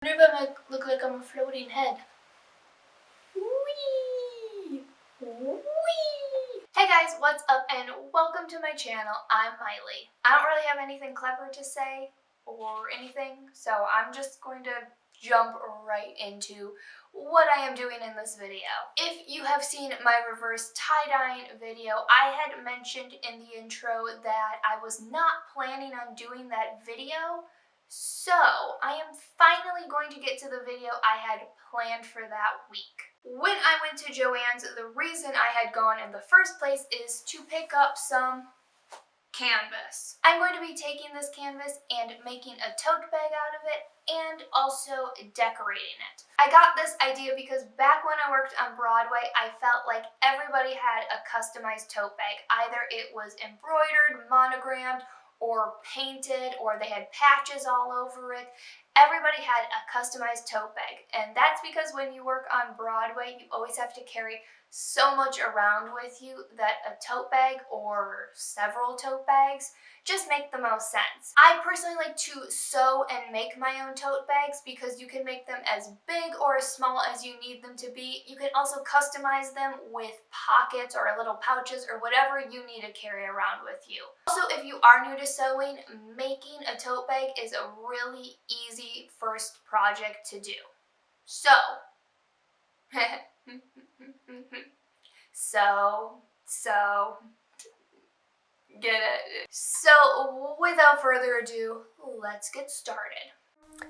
I wonder if I might look like I'm a floating head. Whee! Whee! Hey guys, what's up and welcome to my channel. I'm Miley. I don't really have anything clever to say or anything, so I'm just going to jump right into what I am doing in this video. If you have seen my reverse tie-dyeing video, I had mentioned in the intro that I was not planning on doing that video. So, I am finally going to get to the video I had planned for that week. When I went to Joann's, the reason I had gone in the first place is to pick up some canvas. I'm going to be taking this canvas and making a tote bag out of it and also decorating it. I got this idea because back when I worked on Broadway, I felt like everybody had a customized tote bag. Either it was embroidered, monogrammed, or painted, or they had patches all over it. Everybody had a customized tote bag, and that's because when you work on Broadway, you always have to carry so much around with you that a tote bag or several tote bags just make the most sense. I personally like to sew and make my own tote bags because you can make them as big or as small as you need them to be. You can also customize them with pockets or little pouches or whatever you need to carry around with you. Also, if you are new to sewing, making a tote bag is a really easy first project to do. So, get it? So, without further ado, let's get started.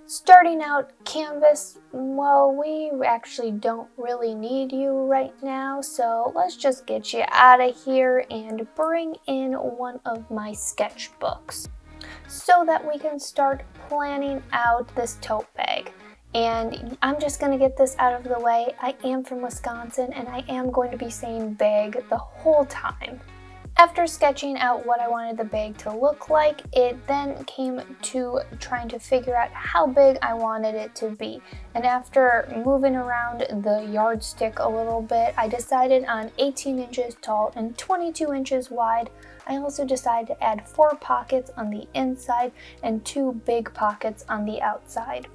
Starting out, canvas, well, we actually don't really need you right now, so let's just get you out of here and bring in one of my sketchbooks so that we can start planning out this tote bag. And I'm just going to get this out of the way. I am from Wisconsin and I am going to be saying bag the whole time. After sketching out what I wanted the bag to look like, it then came to trying to figure out how big I wanted it to be. And after moving around the yardstick a little bit, I decided on 18 inches tall and 22 inches wide. I also decided to add 4 pockets on the inside and 2 big pockets on the outside.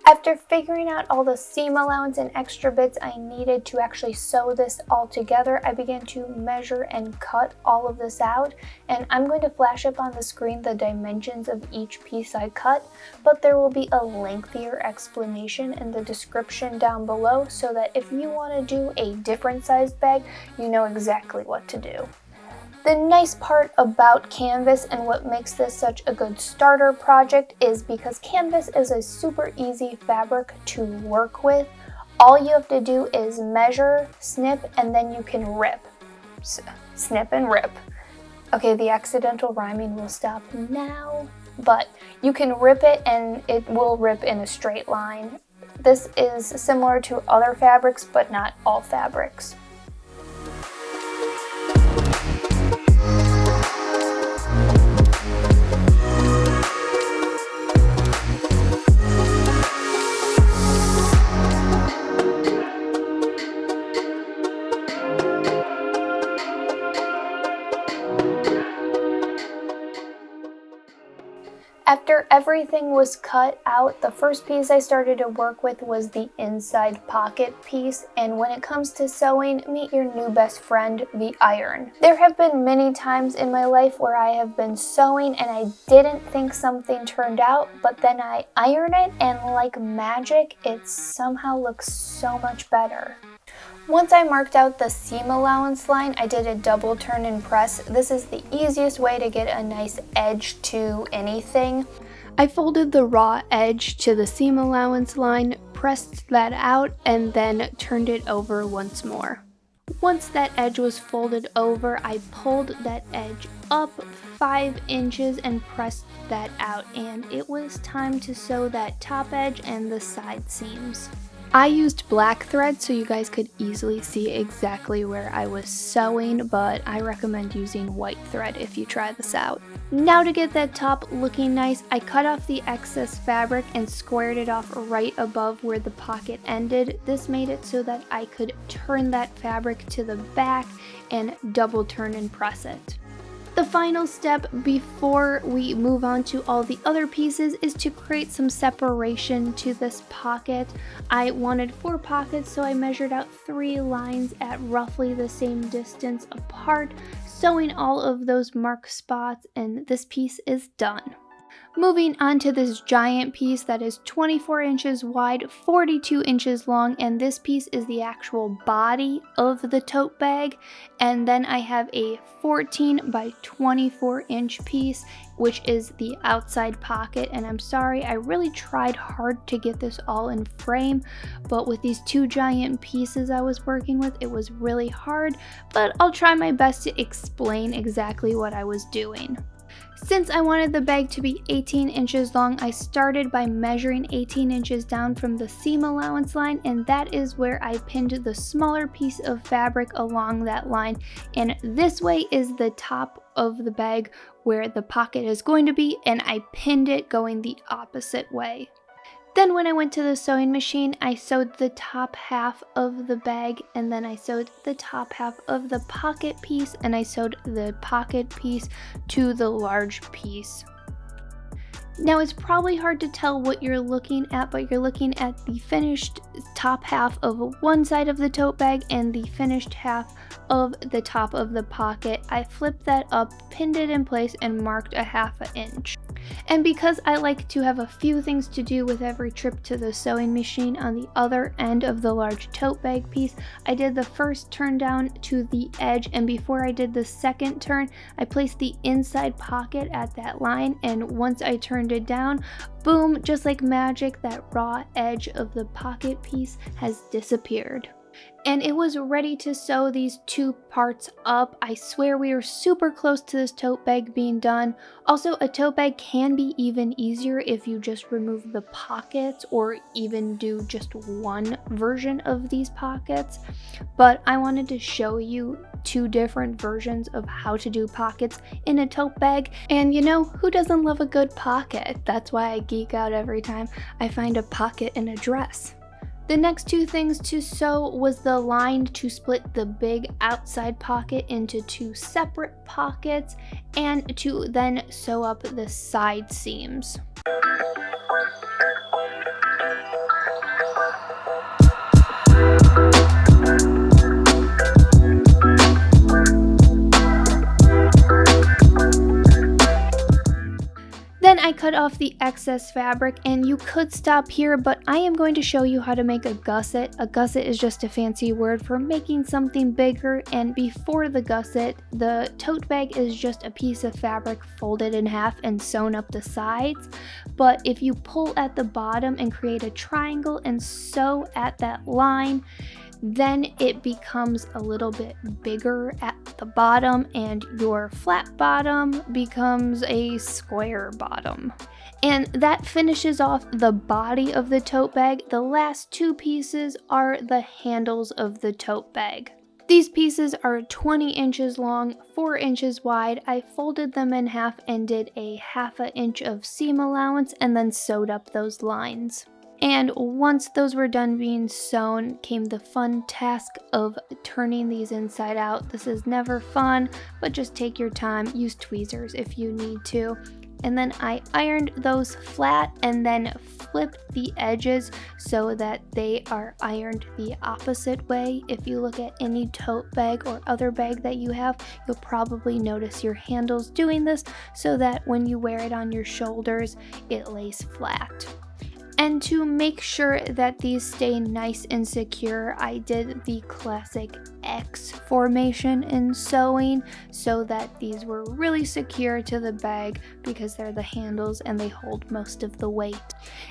After figuring out all the seam allowance and extra bits I needed to actually sew this all together, I began to measure and cut all of this out, and I'm going to flash up on the screen the dimensions of each piece I cut, but there will be a lengthier explanation in the description down below so that if you want to do a different sized bag, you know exactly what to do. The nice part about canvas and what makes this such a good starter project is because canvas is a super easy fabric to work with. All you have to do is measure, snip, and then you can rip. Snip and rip. Okay, the accidental rhyming will stop now, but you can rip it and it will rip in a straight line. This is similar to other fabrics, but not all fabrics. After everything was cut out, the first piece I started to work with was the inside pocket piece, and when it comes to sewing, meet your new best friend, the iron. There have been many times in my life where I have been sewing and I didn't think something turned out, but then I iron it and like magic, it somehow looks so much better. Once I marked out the seam allowance line, I did a double turn and press. This is the easiest way to get a nice edge to anything. I folded the raw edge to the seam allowance line, pressed that out, and then turned it over once more. Once that edge was folded over, I pulled that edge up 5 inches and pressed that out, and it was time to sew that top edge and the side seams. I used black thread so you guys could easily see exactly where I was sewing, but I recommend using white thread if you try this out. Now to get that top looking nice, I cut off the excess fabric and squared it off right above where the pocket ended. This made it so that I could turn that fabric to the back and double turn and press it. The final step before we move on to all the other pieces is to create some separation to this pocket. I wanted 4 pockets, so I measured out 3 lines at roughly the same distance apart, sewing all of those mark spots, and this piece is done. Moving on to this giant piece that is 24 inches wide, 42 inches long, and this piece is the actual body of the tote bag. And then I have a 14 by 24 inch piece, which is the outside pocket. And I'm sorry, I really tried hard to get this all in frame, but with these 2 giant pieces I was working with, it was really hard, but I'll try my best to explain exactly what I was doing. Since I wanted the bag to be 18 inches long, I started by measuring 18 inches down from the seam allowance line, and that is where I pinned the smaller piece of fabric along that line. And this way is the top of the bag where the pocket is going to be, and I pinned it going the opposite way. Then when I went to the sewing machine, I sewed the top half of the bag, and then I sewed the top half of the pocket piece, and I sewed the pocket piece to the large piece. Now it's probably hard to tell what you're looking at, but you're looking at the finished top half of one side of the tote bag and the finished half of the top of the pocket. I flipped that up, pinned it in place, and marked a 1/2 inch. And because I like to have a few things to do with every trip to the sewing machine on the other end of the large tote bag piece, I did the first turn down to the edge, and before I did the second turn, I placed the inside pocket at that line, and once I turned it down, boom, just like magic, that raw edge of the pocket piece has disappeared. And it was ready to sew these 2 parts up. I swear we are super close to this tote bag being done. Also, a tote bag can be even easier if you just remove the pockets or even do just one version of these pockets. But I wanted to show you 2 different versions of how to do pockets in a tote bag. And you know, who doesn't love a good pocket? That's why I geek out every time I find a pocket in a dress. The next 2 things to sew was the line to split the big outside pocket into 2 separate pockets, and to then sew up the side seams. Then I cut off the excess fabric, and you could stop here, but I am going to show you how to make a gusset. A gusset is just a fancy word for making something bigger, and before the gusset, the tote bag is just a piece of fabric folded in half and sewn up the sides. But if you pull at the bottom and create a triangle and sew at that line, then it becomes a little bit bigger at the bottom, and your flat bottom becomes a square bottom. And that finishes off the body of the tote bag. The last 2 pieces are the handles of the tote bag. These pieces are 20 inches long, 4 inches wide. I folded them in half and did a 1/2 inch of seam allowance and then sewed up those lines. And once those were done being sewn, came the fun task of turning these inside out. This is never fun, but just take your time, use tweezers if you need to. And then I ironed those flat and then flipped the edges so that they are ironed the opposite way. If you look at any tote bag or other bag that you have, you'll probably notice your handles doing this so that when you wear it on your shoulders, it lays flat. And to make sure that these stay nice and secure, I did the classic X formation in sewing so that these were really secure to the bag because they're the handles and they hold most of the weight.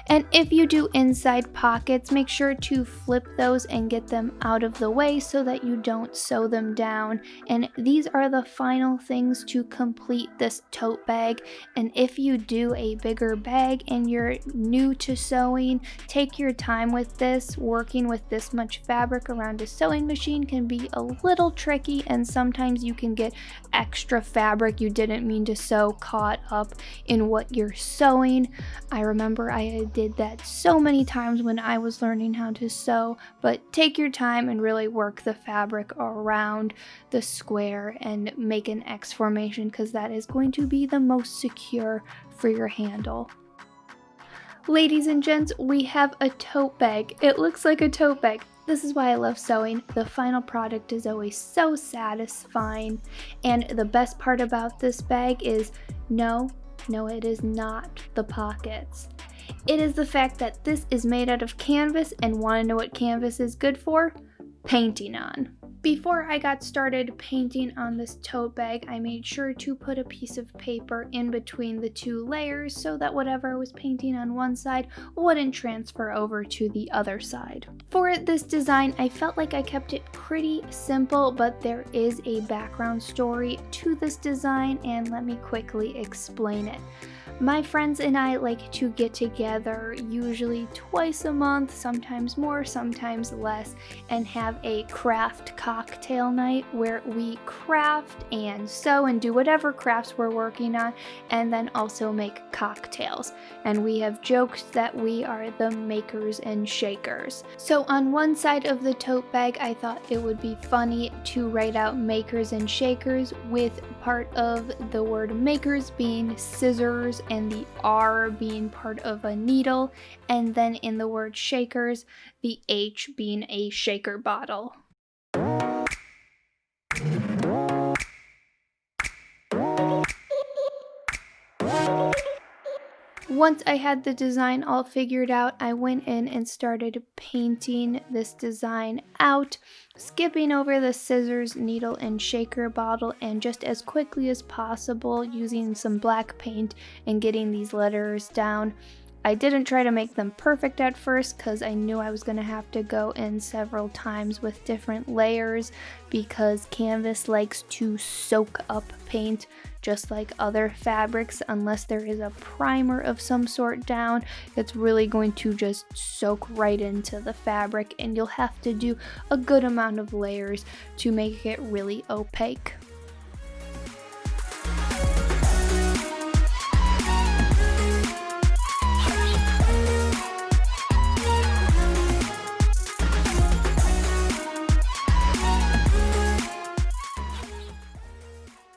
And if you do inside pockets, make sure to flip those and get them out of the way so that you don't sew them down. And these are the final things to complete this tote bag. And if you do a bigger bag and you're new to sewing, sewing. Take your time with this. Working with this much fabric around a sewing machine can be a little tricky, and sometimes you can get extra fabric you didn't mean to sew caught up in what you're sewing. I remember I did that so many times when I was learning how to sew, but take your time and really work the fabric around the square and make an X formation, because that is going to be the most secure for your handle. Ladies and gents, we have a tote bag. It looks like a tote bag. This is why I love sewing. The final product is always so satisfying. And the best part about this bag is no, it is not the pockets. It is the fact that this is made out of canvas, and want to know what canvas is good for? Painting on. Before I got started painting on this tote bag, I made sure to put a piece of paper in between the two layers so that whatever I was painting on one side wouldn't transfer over to the other side. For this design, I felt like I kept it pretty simple, but there is a background story to this design, and let me quickly explain it. My friends and I like to get together usually twice a month, sometimes more, sometimes less, and have a craft cocktail night where we craft and sew and do whatever crafts we're working on, and then also make cocktails. And we have joked that we are the makers and shakers. So on one side of the tote bag, I thought it would be funny to write out makers and shakers, with part of the word makers being scissors and the R being part of a needle, and then in the word shakers, the H being a shaker bottle. Once I had the design all figured out, I went in and started painting this design out, skipping over the scissors, needle, and shaker bottle, and just as quickly as possible using some black paint and getting these letters down. I didn't try to make them perfect at first because I knew I was going to have to go in several times with different layers, because canvas likes to soak up paint just like other fabrics. Unless there is a primer of some sort down, it's really going to just soak right into the fabric, and you'll have to do a good amount of layers to make it really opaque.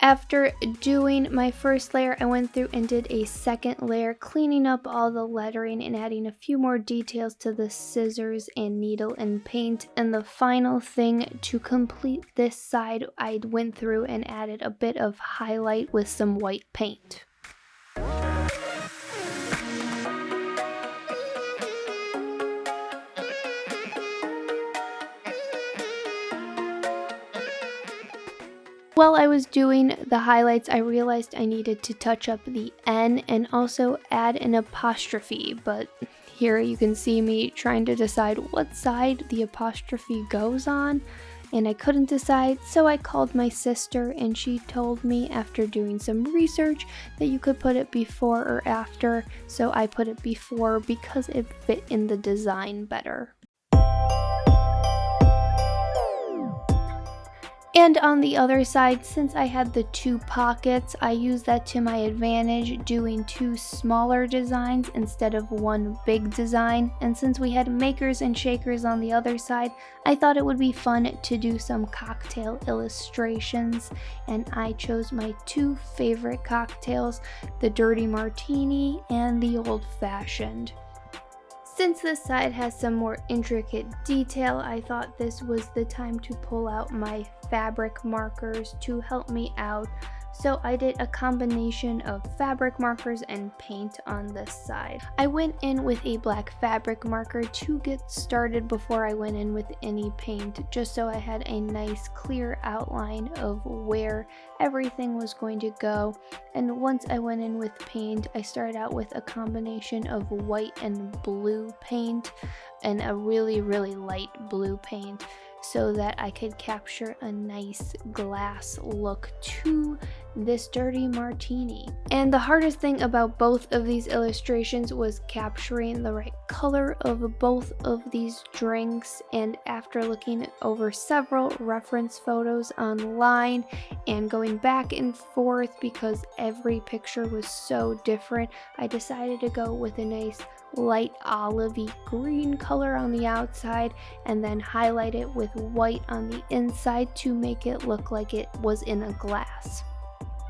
After doing my first layer, I went through and did a second layer, cleaning up all the lettering and adding a few more details to the scissors and needle and paint. And the final thing to complete this side, I went through and added a bit of highlight with some white paint. While I was doing the highlights, I realized I needed to touch up the N and also add an apostrophe, but here you can see me trying to decide what side the apostrophe goes on, and I couldn't decide, so I called my sister, and she told me after doing some research that you could put it before or after, so I put it before because it fit in the design better. And on the other side, since I had the two pockets, I used that to my advantage, doing two smaller designs instead of one big design. And since we had makers and shakers on the other side, I thought it would be fun to do some cocktail illustrations. And I chose my two favorite cocktails, the Dirty Martini and the Old Fashioned. Since this side has some more intricate detail, I thought this was the time to pull out my fabric markers to help me out. So I did a combination of fabric markers and paint on this side. I went in with a black fabric marker to get started before I went in with any paint, just so I had a nice clear outline of where everything was going to go. And once I went in with paint, I started out with a combination of white and blue paint, and a really light blue paint. so that I could capture a nice glass look to this dirty martini. And the hardest thing about both of these illustrations was capturing the right color of both of these drinks, and after looking over several reference photos online and going back and forth because every picture was so different, I decided to go with a nice light olivey green color on the outside and then highlight it with white on the inside to make it look like it was in a glass.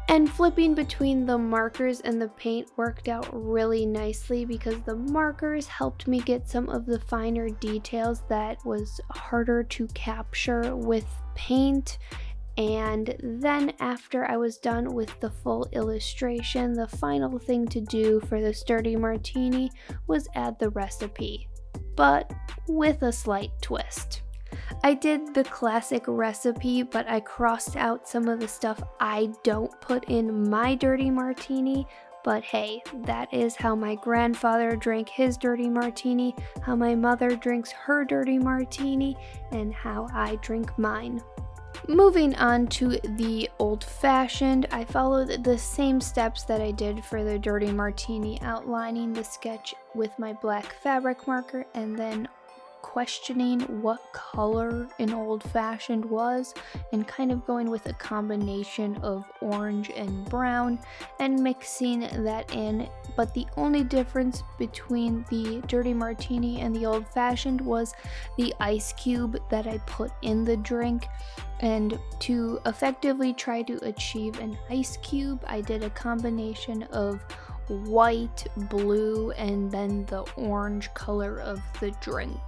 And flipping between the markers and the paint worked out really nicely because the markers helped me get some of the finer details that was harder to capture with paint. And then after I was done with the full illustration, the final thing to do for the sturdy martini was add the recipe, but with a slight twist. I did the classic recipe, but I crossed out some of the stuff I don't put in my dirty martini. But hey, that is how my grandfather drank his dirty martini, how my mother drinks her dirty martini, and how I drink mine. Moving on to the old-fashioned, I followed the same steps that I did for the dirty martini, outlining the sketch with my black fabric marker and then questioning what color an old-fashioned was and kind of going with a combination of orange and brown and mixing that in. But the only difference between the dirty martini and the old-fashioned was the ice cube that I put in the drink. And to effectively try to achieve an ice cube, I did a combination of white, blue, and then the orange color of the drink.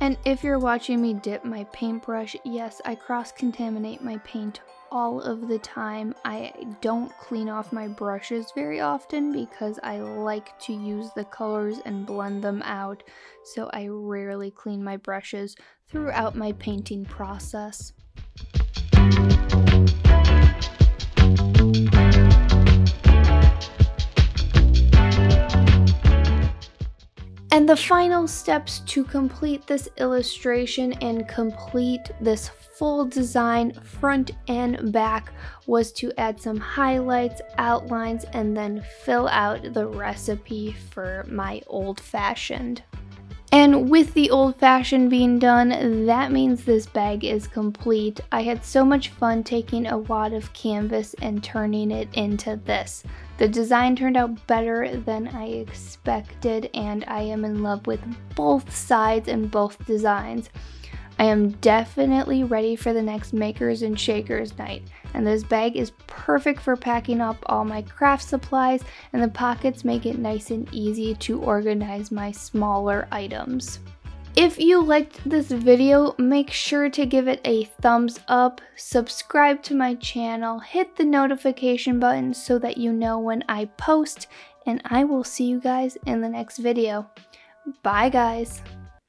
And if you're watching me dip my paintbrush, yes, I cross-contaminate my paint all of the time. I don't clean off my brushes very often because I like to use the colors and blend them out, so I rarely clean my brushes throughout my painting process. And the final steps to complete this illustration and complete this full design front and back was to add some highlights, outlines, and then fill out the recipe for my old-fashioned. And with the old-fashioned being done, that means this bag is complete. I had so much fun taking a wad of canvas and turning it into this. The design turned out better than I expected, and I am in love with both sides and both designs. I am definitely ready for the next Makers and Shakers night, and this bag is perfect for packing up all my craft supplies, and the pockets make it nice and easy to organize my smaller items. If you liked this video, make sure to give it a thumbs up, subscribe to my channel, hit the notification button so that you know when I post, and I will see you guys in the next video. Bye guys!